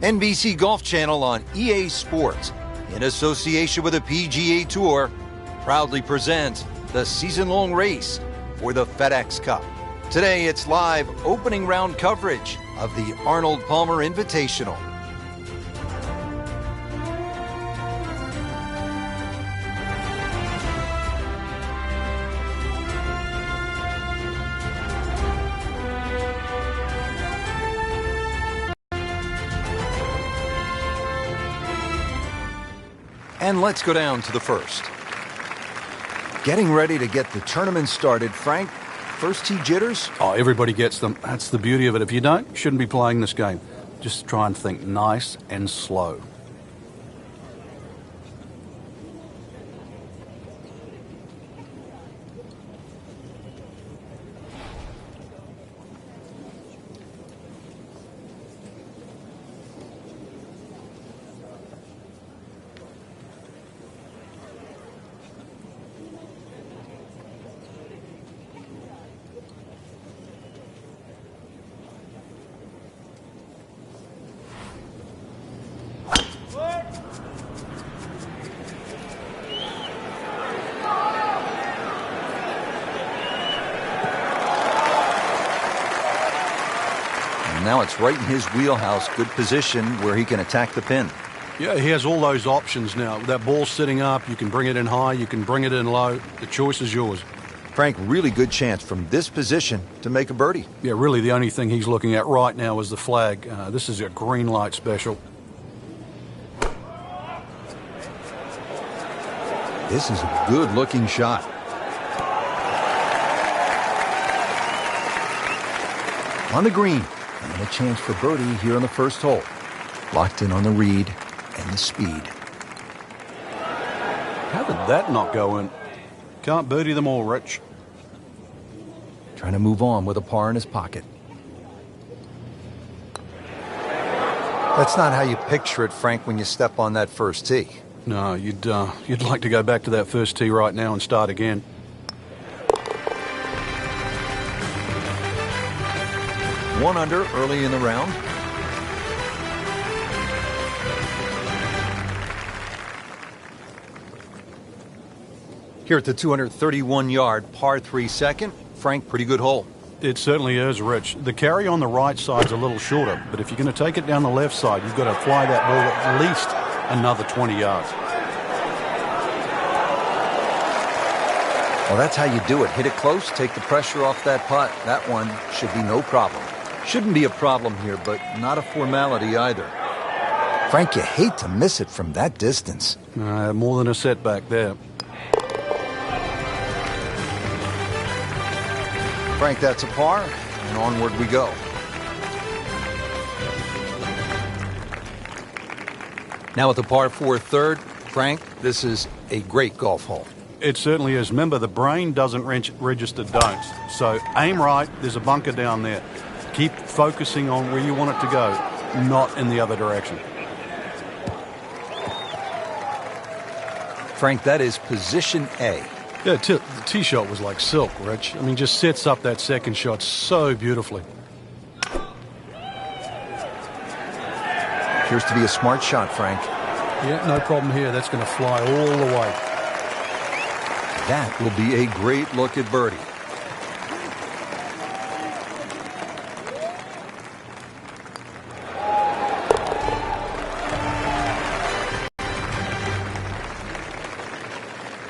NBC Golf Channel on EA Sports, in association with the PGA Tour, proudly presents the season-long race for the FedEx Cup. Today, it's live opening round coverage of the Arnold Palmer Invitational. And let's go down to the first. Getting ready to get the tournament started, Frank. First tee jitters? Oh, everybody gets them. That's the beauty of it. If you don't, you shouldn't be playing this game. Just try and think nice and slow. Now it's right in his wheelhouse. Good position where he can attack the pin. Yeah, he has all those options now. With that ball sitting up, you can bring it in high, you can bring it in low. The choice is yours. Frank, really good chance from this position to make a birdie. Yeah, really the only thing he's looking at right now is the flag. This is a green light special. This is a good-looking shot. On the green. And a chance for birdie here on the first hole. Locked in on the read and the speed. How did that not go in? Can't birdie them all, Rich. Trying to move on with a par in his pocket. That's not how you picture it, Frank, when you step on that first tee. No, you'd like to go back to that first tee right now and start again. One under early in the round. Here at the 231-yard par 3 second, Frank, pretty good hole. It certainly is, Rich. The carry on the right side's a little shorter, but if you're going to take it down the left side, you've got to fly that ball at least another 20 yards. Well, that's how you do it. Hit it close, take the pressure off that putt. That one should be no problem. Shouldn't be a problem here, but not a formality either. Frank, you hate to miss it from that distance. More than a setback there. Frank, that's a par, and onward we go. Now at the par 4 third, Frank, this is a great golf hole. It certainly is. Remember, the brain doesn't register don'ts. So aim right, there's a bunker down there. Keep focusing on where you want it to go, not in the other direction. Frank, that is position A. Yeah, the tee shot was like silk, Rich. I mean, just sets up that second shot so beautifully. Appears to be a smart shot, Frank. Yeah, no problem here. That's going to fly all the way. That will be a great look at birdie.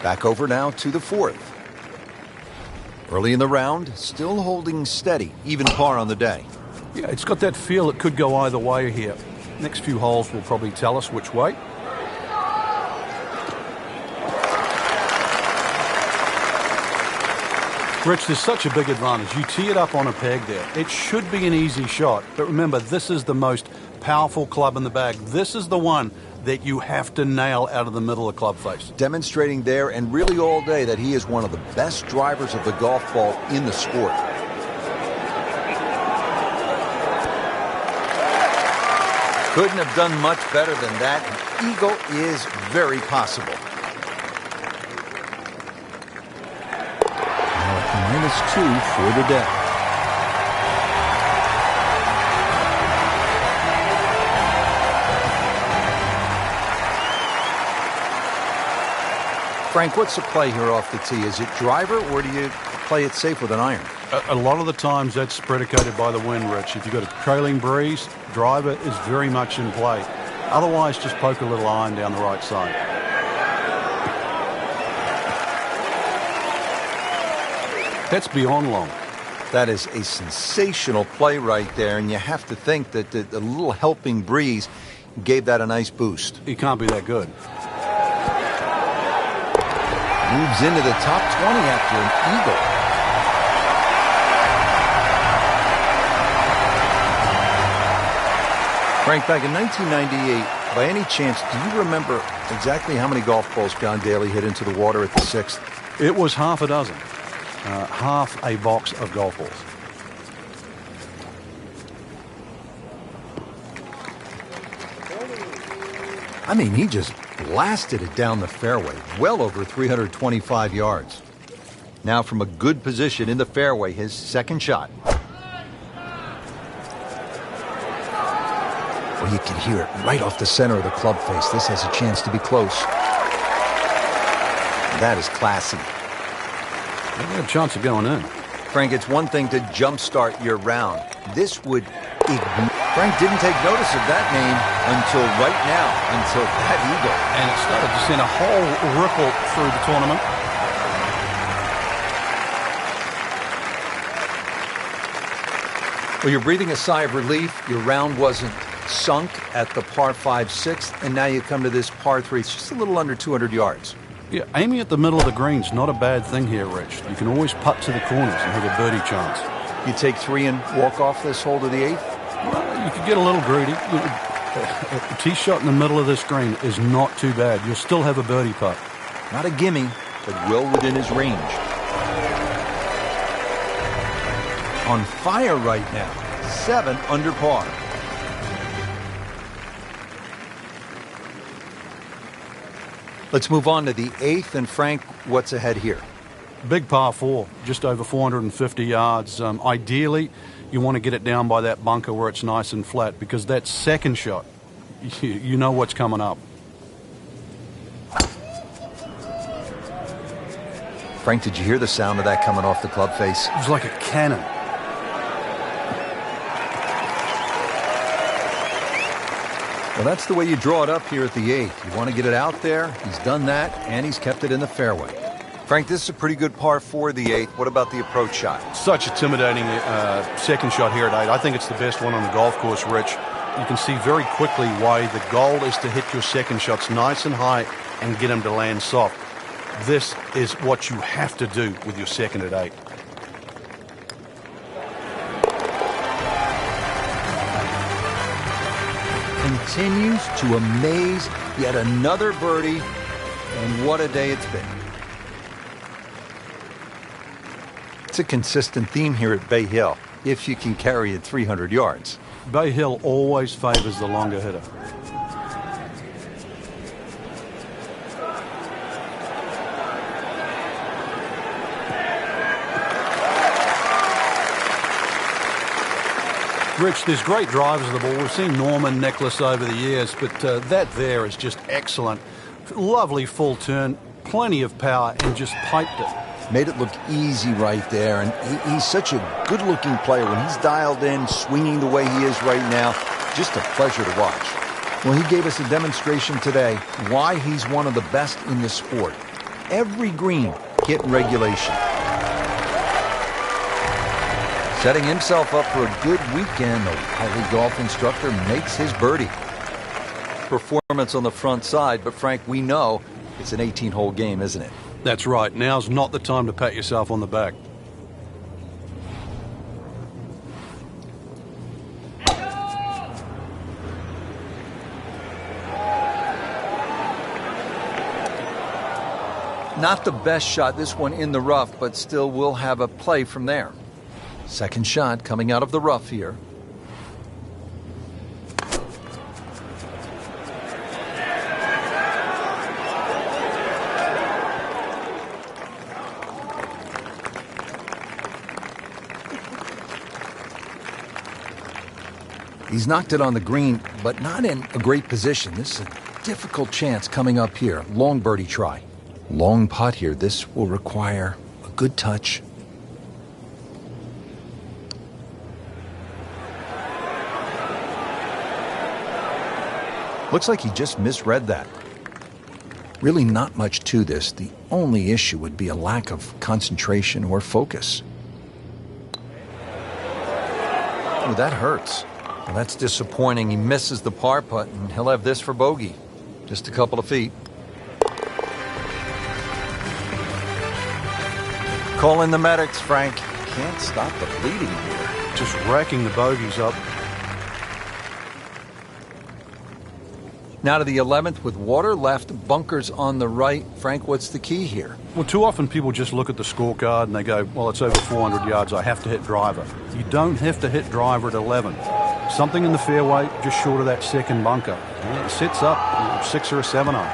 Back over now to the fourth. Early in the round, still holding steady, even par on the day. Yeah, it's got that feel it could go either way here. Next few holes will probably tell us which way. Rich, there's such a big advantage. You tee it up on a peg there. It should be an easy shot. But remember, this is the most powerful club in the bag. This is the one that you have to nail out of the middle of the club face. Demonstrating there and really all day that he is one of the best drivers of the golf ball in the sport. Couldn't have done much better than that. An eagle is very possible. Now at -2 for the day. Frank, what's the play here off the tee? Is it driver, or do you play it safe with an iron? A lot of the times that's predicated by the wind, Rich. If you've got a trailing breeze, driver is very much in play. Otherwise, just poke a little iron down the right side. That's beyond long. That is a sensational play right there, and you have to think that the little helping breeze gave that a nice boost. He can't be that good. Moves into the top 20 after an eagle. Frank, back in 1998, by any chance, do you remember exactly how many golf balls John Daly hit into the water at the 6th? It was half a dozen. Half a box of golf balls. I mean, he just blasted it down the fairway, well over 325 yards. Now from a good position in the fairway, his second shot. Well, you can hear it right off the center of the club face. This has a chance to be close. That is classy. They got a chance of going in. Frank, it's one thing to jumpstart your round. This would ignite. Frank didn't take notice of that name until right now, until that eagle. And it started to send a whole ripple through the tournament. Well, you're breathing a sigh of relief. Your round wasn't sunk at the par 5/6, and now you come to this par 3. It's just a little under 200 yards. Yeah, aiming at the middle of the green's not a bad thing here, Rich. You can always putt to the corners and have a birdie chance. You take 3 and walk off this hole to the 8th? Well, you could get a little greedy. A tee shot in the middle of this green is not too bad. You'll still have a birdie putt. Not a gimme, but well within his range. On fire right now. 7 under par. Let's move on to the 8th. And Frank, what's ahead here? Big par 4, just over 450 yards. Ideally, you want to get it down by that bunker where it's nice and flat, because that second shot, you know what's coming up. Frank, did you hear the sound of that coming off the club face? It was like a cannon. Well, that's the way you draw it up here at the 8th. You want to get it out there. He's done that, and he's kept it in the fairway. Frank, this is a pretty good par 4, the 8th. What about the approach shot? Such intimidating second shot here at 8. I think it's the best one on the golf course, Rich. You can see very quickly why the goal is to hit your second shots nice and high and get them to land soft. This is what you have to do with your second at 8. Continues to amaze. Yet another birdie, and what a day it's been. It's a consistent theme here at Bay Hill, if you can carry it 300 yards. Bay Hill always favors the longer hitter. Rich, there's great drivers of the ball. We've seen Norman, Nicholas over the years, but that there is just excellent. Lovely full turn, plenty of power, and just piped it. Made it look easy right there, and he's such a good-looking player. When he's dialed in, swinging the way he is right now, just a pleasure to watch. Well, he gave us a demonstration today why he's one of the best in the sport. Every green hit in regulation. Setting himself up for a good weekend, the Wiley golf instructor makes his birdie. Performance on the front side, but Frank, we know it's an 18-hole game, isn't it? That's right. Now's not the time to pat yourself on the back. Not the best shot, this one in the rough, but still will have a play from there. Second shot coming out of the rough here. He's knocked it on the green, but not in a great position. This is a difficult chance coming up here. Long birdie try. Long putt here. This will require a good touch. Looks like he just misread that. Really not much to this. The only issue would be a lack of concentration or focus. Oh, that hurts. Well, that's disappointing. He misses the par putt, and he'll have this for bogey. Just a couple of feet. Call in the medics, Frank. Can't stop the bleeding here. Just racking the bogeys up. Now to the 11th with water left, bunkers on the right. Frank, what's the key here? Well, too often people just look at the scorecard and they go, well, it's over 400 yards, I have to hit driver. You don't have to hit driver at 11. Something in the fairway just short of that second bunker. Yeah, it sets up a 6 or a 7 on.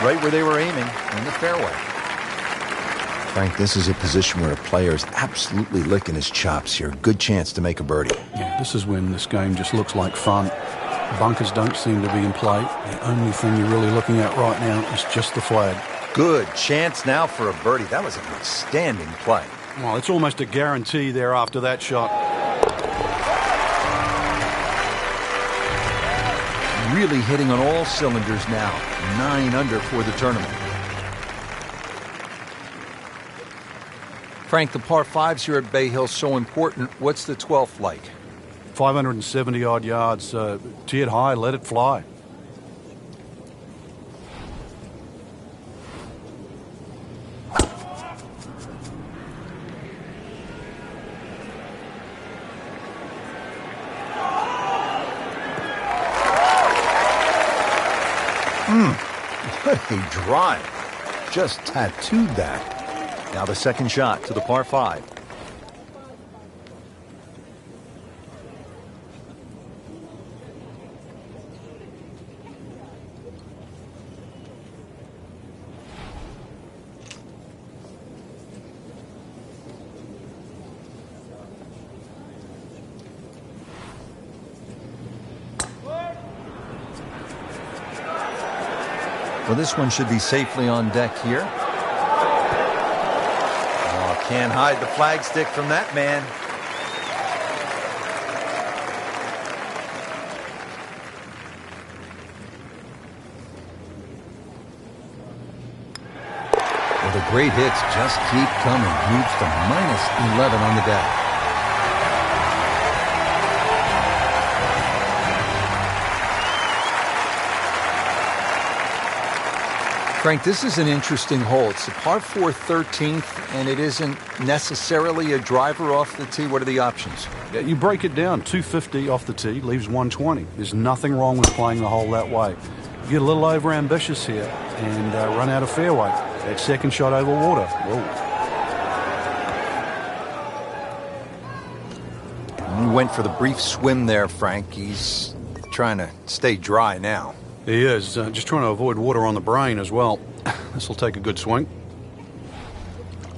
Right where they were aiming, in the fairway. Frank, this is a position where a player is absolutely licking his chops here. Good chance to make a birdie. Yeah, this is when this game just looks like fun. Bunkers don't seem to be in play. The only thing you're really looking at right now is just the flag. Good chance now for a birdie. That was an outstanding play. Well, it's almost a guarantee there after that shot. Really hitting on all cylinders now. 9 under for the tournament. Frank, the par 5s here at Bay Hill so important. What's the 12th like? 570 odd yards. Tee it high, let it fly. What a drive. Just tattooed that. Now the second shot to the par 5. Well, this one should be safely on deck here. Oh, can't hide the flagstick from that man. Well, the great hits just keep coming. Moves to -11 on the deck. Frank, this is an interesting hole. It's a par 4 13th, and it isn't necessarily a driver off the tee. What are the options? Yeah, you break it down. 250 off the tee leaves 120. There's nothing wrong with playing the hole that way. You get a little over ambitious here and run out of fairway. That second shot over water. Whoa. He went for the brief swim there, Frank. He's trying to stay dry now. He is. Just trying to avoid water on the brain as well. This will take a good swing.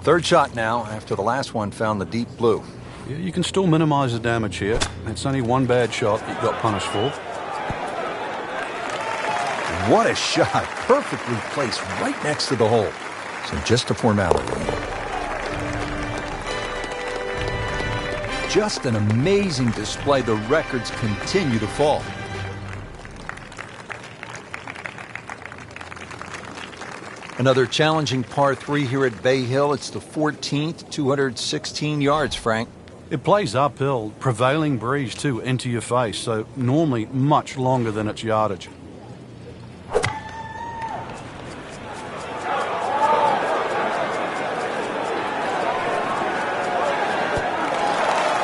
Third shot now after the last one found the deep blue. Yeah, you can still minimize the damage here. It's only one bad shot that you got punished for. What a shot. Perfectly placed right next to the hole. So just a formality. Just an amazing display. The records continue to fall. Another challenging par 3 here at Bay Hill. It's the 14th, 216 yards, Frank. It plays uphill, prevailing breeze too, into your face, so normally much longer than its yardage.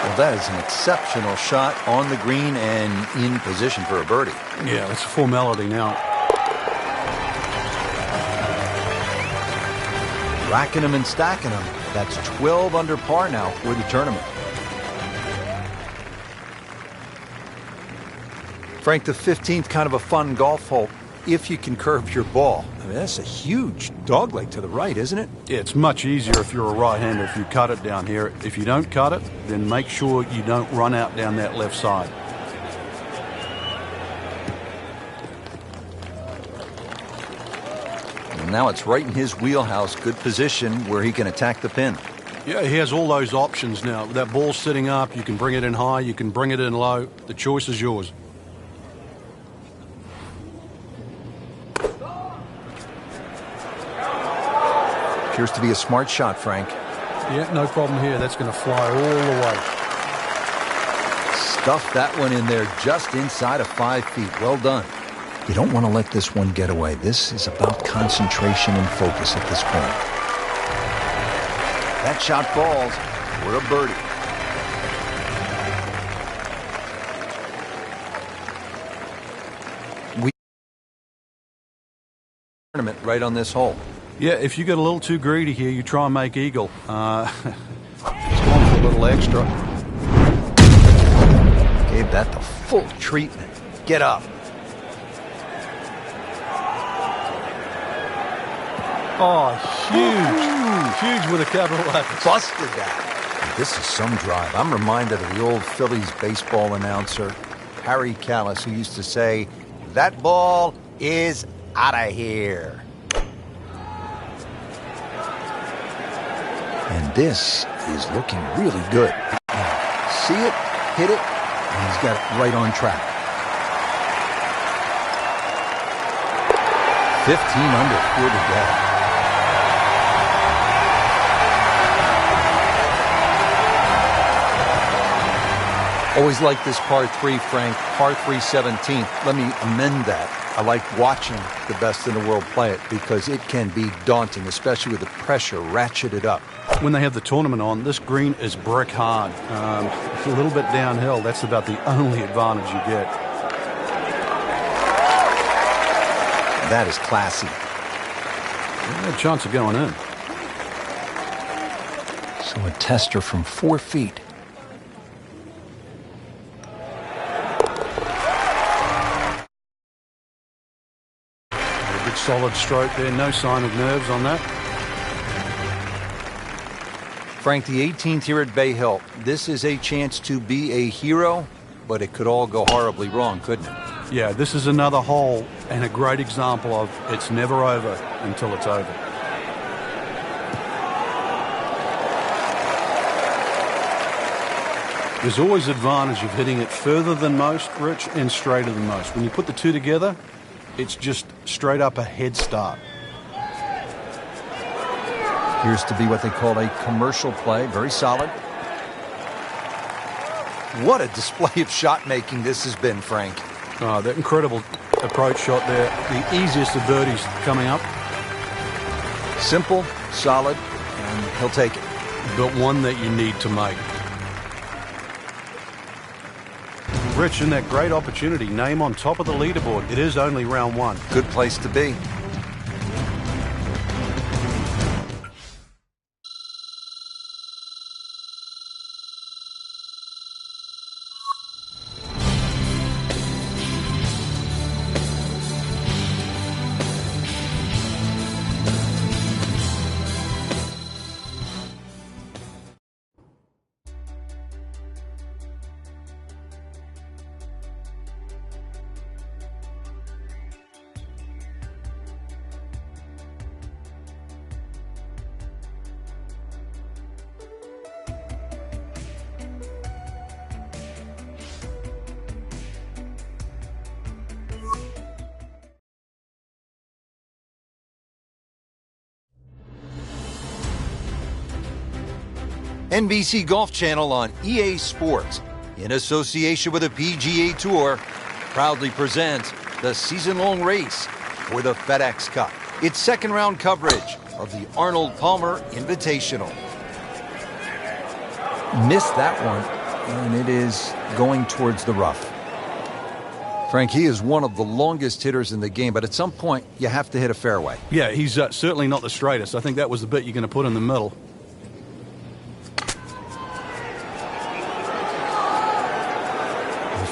Well, that is an exceptional shot on the green and in position for a birdie. Yeah, it's a formality now. Racking them and stacking them. That's 12 under par now for the tournament. Frank, the 15th, kind of a fun golf hole if you can curve your ball. I mean, that's a huge dogleg to the right, isn't it? Yeah, it's much easier if you're a right-hander if you cut it down here. If you don't cut it, then make sure you don't run out down that left side. And now it's right in his wheelhouse. Good position where he can attack the pin. Yeah, he has all those options now. That ball's sitting up. You can bring it in high. You can bring it in low. The choice is yours. Appears to be a smart shot, Frank. Yeah, no problem here. That's going to fly all the way. Stuffed that one in there just inside of 5 feet. Well done. You don't want to let this one get away. This is about concentration and focus at this point. That shot falls for a birdie. We tournament right on this hole. Yeah, if you get a little too greedy here, you try and make eagle. It's on for a little extra. Gave that the full treatment. Get up. Oh, huge. Huge with a capital F. Busted that. This is some drive. I'm reminded of the old Phillies baseball announcer, Harry Callis, who used to say, "That ball is out of here." And this is looking really good. Now, see it, hit it, and he's got it right on track. 15 under, 4 to go. Always like this par 3, Frank. Par 3 17th. Let me amend that. I like watching the best in the world play it because it can be daunting, especially with the pressure ratcheted up. When they have the tournament on, this green is brick hard. A little bit downhill. That's about the only advantage you get. That is classy. No chance of going in. So a tester from 4 feet. Solid stroke there, no sign of nerves on that. Frank, the 18th here at Bay Hill. This is a chance to be a hero, but it could all go horribly wrong, couldn't it? Yeah, this is another hole and a great example of it's never over until it's over. There's always advantage of hitting it further than most, Rich, and straighter than most. When you put the two together, it's just straight up a head start. Appears to be what they call a commercial play. Very solid. What a display of shot making this has been, Frank. Oh, that incredible approach shot there. The easiest of birdies coming up. Simple, solid, and he'll take it. But one that you need to make. Rich, in that great opportunity, name on top of the leaderboard. It is only round 1. Good place to be. NBC Golf Channel on EA Sports, in association with the PGA Tour, proudly presents the season-long race for the FedEx Cup. It's second-round coverage of the Arnold Palmer Invitational. Missed that one, and it is going towards the rough. Frank, he is one of the longest hitters in the game, but at some point, you have to hit a fairway. Yeah, he's certainly not the straightest. I think that was the bit you're going to put in the middle.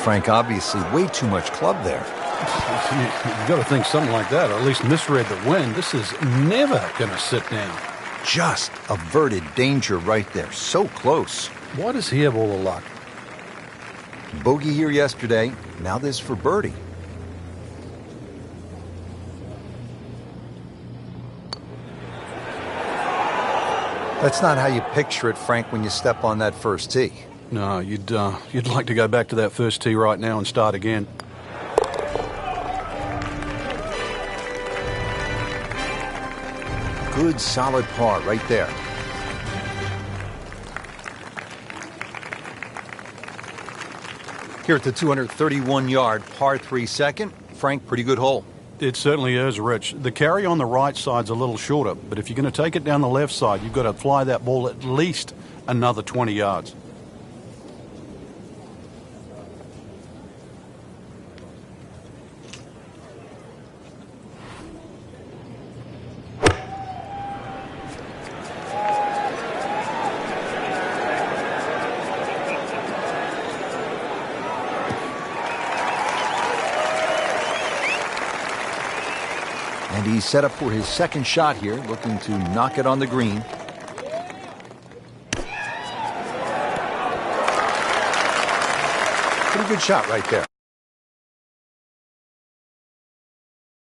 Frank, obviously way too much club there. You've got to think something like that, or at least misread the wind. This is never going to sit down. Just averted danger right there. So close. Why does he have all the luck? Bogey here yesterday. Now this for birdie. That's not how you picture it, Frank, when you step on that first tee. No, you'd like to go back to that first tee right now and start again. Good, solid par right there. Here at the 231-yard par 3 second, Frank, pretty good hole. It certainly is, Rich. The carry on the right side's a little shorter, but if you're going to take it down the left side, you've got to fly that ball at least another 20 yards. And he's set up for his second shot here, looking to knock it on the green. Pretty good shot right there.